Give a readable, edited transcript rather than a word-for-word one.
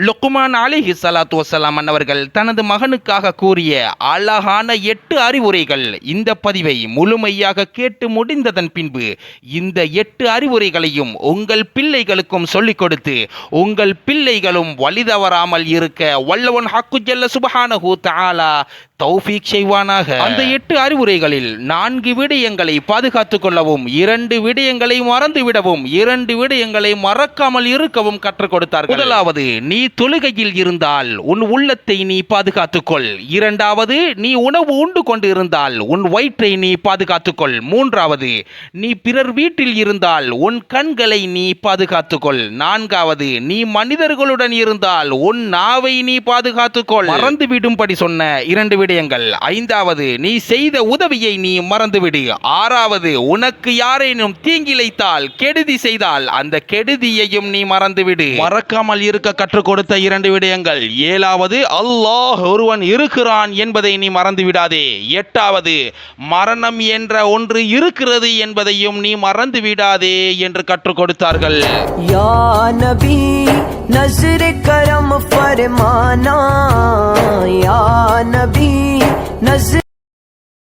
லுக்மான் அலைஹி ஸலாத்து வஸலாம் அன்னவர்கள் தனது மகனுக்காக கூறிய அழகான 8 அறிவுரைகள். இந்த பதிவை முழுமையாக கேட்டு முடிந்ததன் பின்பு இந்த 8 அறிவுரைகளையும் உங்கள் பிள்ளைகளுக்கும் சொல்லிக் கொடுத்து உங்கள் பிள்ளைகளும் வழி தவறாமல் இருக்க வல்லவன் ஹக்கு ஜல்ல சுப்ஹானஹு தஆலா தௌஃபீக் செய்வானாக. அந்த 8 அறிவுரைகளில் 4 விடயங்களை பாதுகாத்துக் கொள்ளவும், 2 விடயங்களை மறந்துவிடவும், 2 விடயங்களை மறக்காமல் இருக்கவும் கற்றுக் கொடுத்தார்கள். முதலாவது, நீ தொழுகையில் இருந்தால் உன் உள்ளத்தை நீ பாதுகாத்துக்கொள். 2வது, நீ உணவு உண்டு கொண்டு இருந்தால் உன் வயிற்றை நீ பாதுகாத்துக்கொள். 3வது, நீ பிறர் வீட்டில் இருந்தால் உன் கண்களை நீ பாதுகாத்துக்கொள். 4வது, நீ மனிதர்களுடன் இருந்தால் உன் நாவை நீ பாதுகாத்துக்கொள். மறந்துவிடும்படி சொன்ன 2 விடயங்கள். 5வது, நீ செய்த உதவியை நீ மறந்துவிடு. 6வது, உனக்கு யாரேனும் தீங்கிழைத்தால், கெடுதி செய்தால் அந்த கெடுதியையும் நீ மறந்துவிடு. மறக்காமல் இருக்க கற்றுக் கொடுத்த 2 விடயங்கள். 7வது, அல்லாஹ் ஒருவன் இருக்கிறான் என்பதை நீ மறந்து விடாதே. 8வது, மரணம் என்ற ஒன்று இருக்கிறது என்பதையும் நீ மறந்து விடாதே என்று கற்றுக் கொடுத்தார்கள். யா நபி நஸ்ர் கரம் ஃபர்மானா, யா நபி நஸ்ர்